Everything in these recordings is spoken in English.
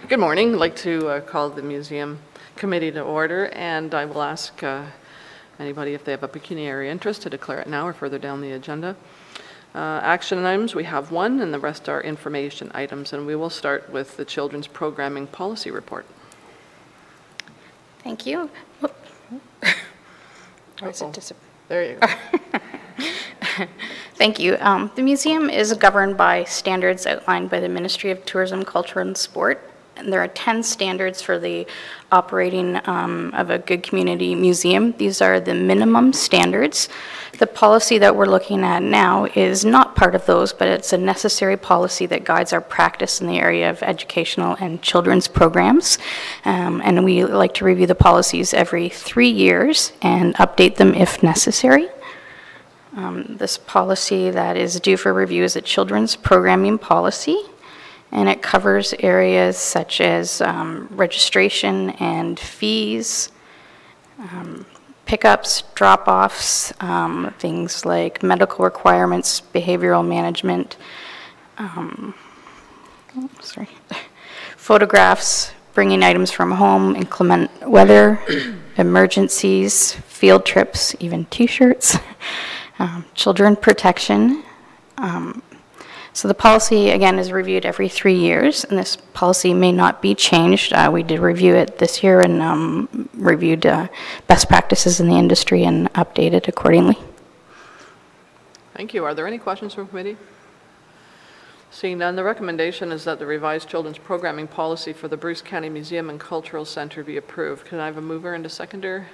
Good morning. I'd like to call the museum committee to order, and I will ask anybody if they have a pecuniary interest to declare it now or further down the agenda. Action items, we have one, and the rest are information items, and we will start with the Children's Programming Policy Report. Thank you. Or is it there you go. Thank you. The museum is governed by standards outlined by the Ministry of Tourism, Culture and Sport. And there are 10 standards for the operating of a good community museum. These are the minimum standards. The policy that we're looking at now is not part of those, but it's a necessary policy that guides our practice in the area of educational and children's programs. And we like to review the policies every 3 years and update them if necessary. This policy that is due for review is a children's programming policy. And it covers areas such as registration and fees, pickups, drop-offs, things like medical requirements, behavioral management, photographs, bringing items from home, inclement weather, emergencies, field trips, even T-shirts, children protection. So the policy, again, is reviewed every 3 years, and this policy may not be changed. We did review it this year and reviewed best practices in the industry and updated accordingly. Thank you. Are there any questions from committee? Seeing none, the recommendation is that the revised children's programming policy for the Bruce County Museum and Cultural Centre be approved. Can I have a mover and a seconder?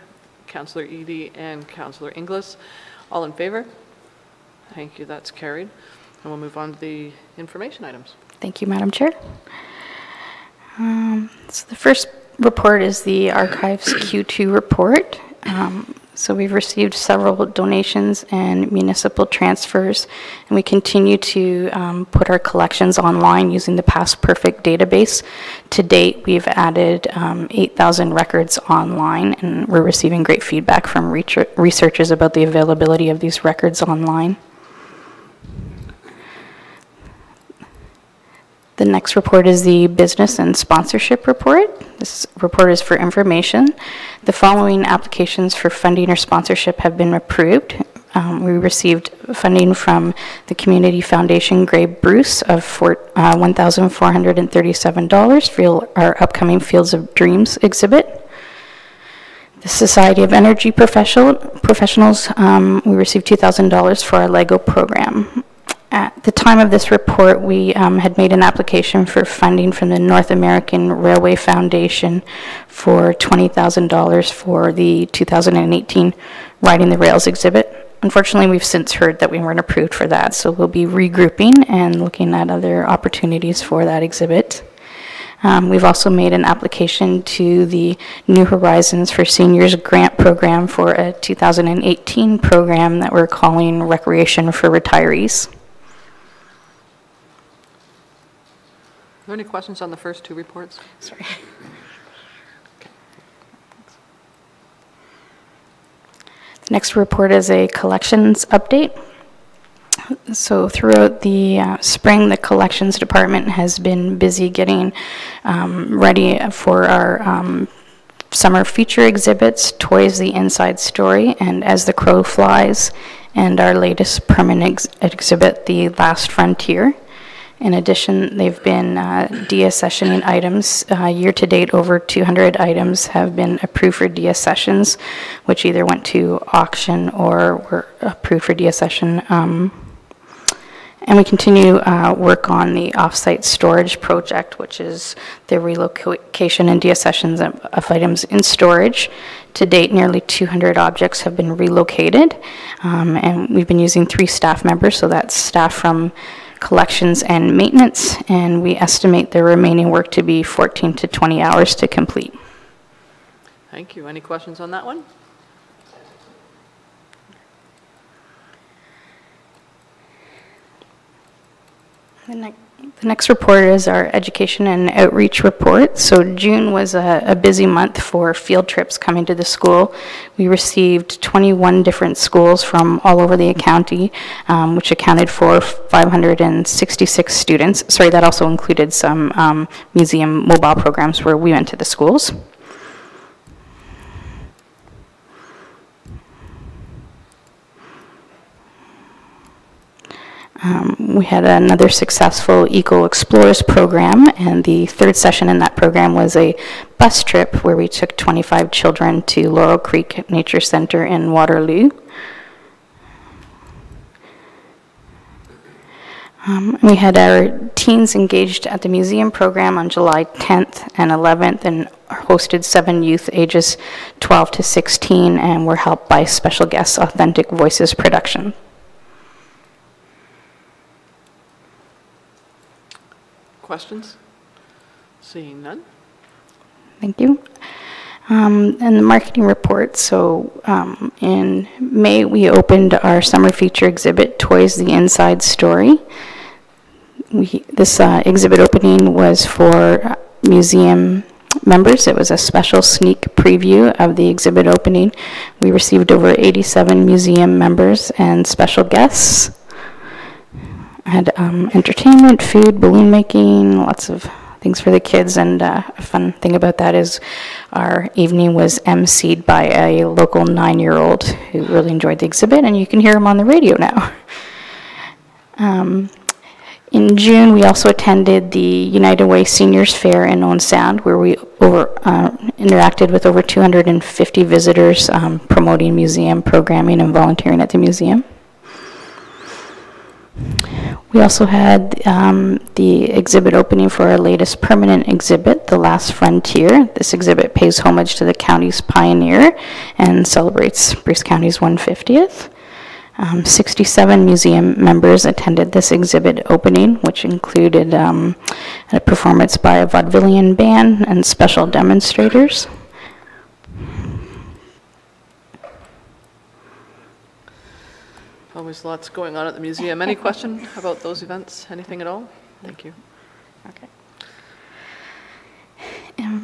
Councillor Eadie and Councillor Inglis. All in favor? Thank you. That's carried. And we'll move on to the information items. Thank you, Madam Chair. So the first report is the Archives Q2 report. So we've received several donations and municipal transfers, and we continue to put our collections online using the Past Perfect database. To date, we've added 8,000 records online, and we're receiving great feedback from researchers about the availability of these records online. The next report is the business and sponsorship report. This report is for information. The following applications for funding or sponsorship have been approved. We received funding from the Community Foundation Grey Bruce of $1,437 for our upcoming Fields of Dreams exhibit. The Society of Energy Professionals, we received $2,000 for our LEGO program. At the time of this report, we had made an application for funding from the North American Railway Foundation for $20,000 for the 2018 Riding the Rails exhibit. Unfortunately, we've since heard that we weren't approved for that, so we'll be regrouping and looking at other opportunities for that exhibit. We've also made an application to the New Horizons for Seniors grant program for a 2018 program that we're calling Recreation for Retirees. Are there any questions on the first two reports? Sorry. Okay. The next report is a collections update. So throughout the spring, the collections department has been busy getting ready for our summer feature exhibits, Toys the Inside Story, and As the Crow Flies, and our latest permanent exhibit, The Last Frontier. In addition, they've been deaccessioning items. Year-to-date, over 200 items have been approved for deaccessions, which either went to auction or were approved for deaccession. And we continue work on the off-site storage project, which is the relocation and deaccessions of items in storage. To date, nearly 200 objects have been relocated, and we've been using 3 staff members, so that's staff from collections and maintenance, and we estimate the remaining work to be 14 to 20 hours to complete. Thank you. Any questions on that one? The next report is our education and outreach report. So June was a busy month for field trips coming to the school. We received 21 different schools from all over the county, which accounted for 566 students. Sorry, that also included some museum mobile programs where we went to the schools. We had another successful Eco Explorers program, and the third session in that program was a bus trip where we took 25 children to Laurel Creek Nature Center in Waterloo. We had our teens engaged at the museum program on July 10th and 11th and hosted 7 youth ages 12 to 16 and were helped by special guests Authentic Voices production. Questions? Seeing none. Thank you. And the marketing report. So in May, we opened our summer feature exhibit, Toys, the Inside Story. This exhibit opening was for museum members. It was a special sneak preview of the exhibit opening. We received over 87 museum members and special guests. Had entertainment, food, balloon making, lots of things for the kids, and a fun thing about that is our evening was emceed by a local 9-year-old who really enjoyed the exhibit, and you can hear him on the radio now. In June, we also attended the United Way Seniors Fair in Owen Sound, where we interacted with over 250 visitors promoting museum programming and volunteering at the museum. We also had the exhibit opening for our latest permanent exhibit, The Last Frontier. This exhibit pays homage to the county's pioneer and celebrates Bruce County's 150th. 67 museum members attended this exhibit opening, which included a performance by a vaudevillian band and special demonstrators. Always lots going on at the museum. Any question about those events? Anything at all? Thank you. Okay.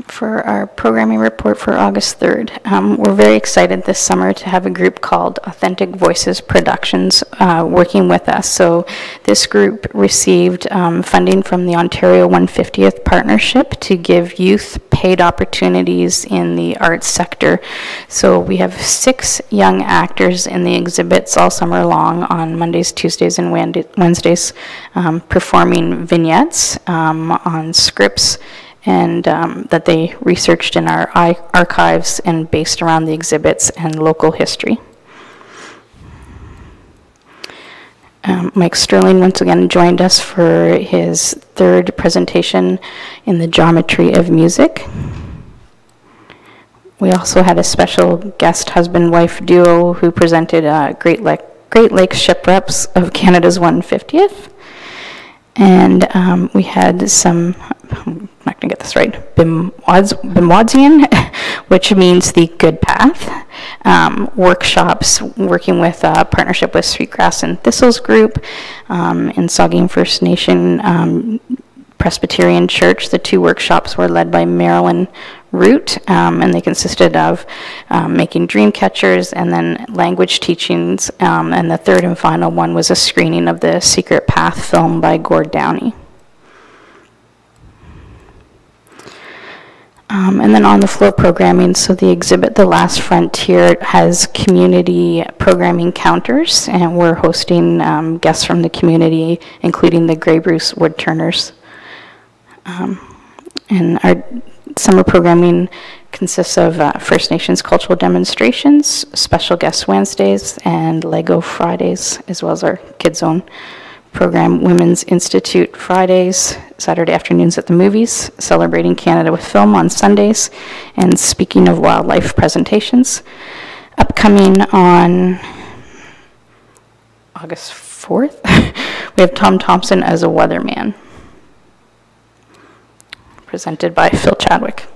For our programming report for August 3rd, we're very excited this summer to have a group called Authentic Voices Productions working with us. So this group received funding from the Ontario 150th Partnership to give youth paid opportunities in the arts sector. So we have 6 young actors in the exhibits all summer long on Mondays, Tuesdays, and Wednesdays performing vignettes on scripts and that they researched in our archives and based around the exhibits and local history. Mike Sterling once again joined us for his 3rd presentation in the geometry of music. We also had a special guest husband-wife duo who presented Great Lakes Shipwrecks of Canada's 150th. And we had some, I'm not going to get this right, Bimwadzian, which means the good path, workshops working with a partnership with Sweetgrass and Thistles Group in Saugeen First Nation Presbyterian Church. The 2 workshops were led by Marilyn Root, and they consisted of making dream catchers and then language teachings, and the 3rd and final one was a screening of the Secret Path film by Gord Downey. And then on the floor programming, so the exhibit The Last Frontier has community programming counters, and we're hosting guests from the community, including the Grey Bruce Woodturners. And our summer programming consists of First Nations cultural demonstrations, special guest Wednesdays, and Lego Fridays, as well as our Kids Zone program, Women's Institute Fridays, Saturday afternoons at the movies, Celebrating Canada with Film on Sundays, and Speaking of Wildlife presentations. Upcoming on August 4th, we have Tom Thompson as a weatherman, presented by Phil Chadwick.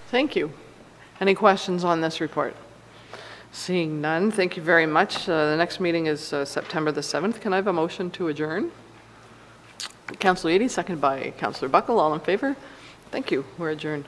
Thank you. Any questions on this report? Seeing none, thank you very much. The next meeting is September the 7th. Can I have a motion to adjourn? Councillor Eady, second by Councillor Buckle. All in favor? Thank you. We're adjourned.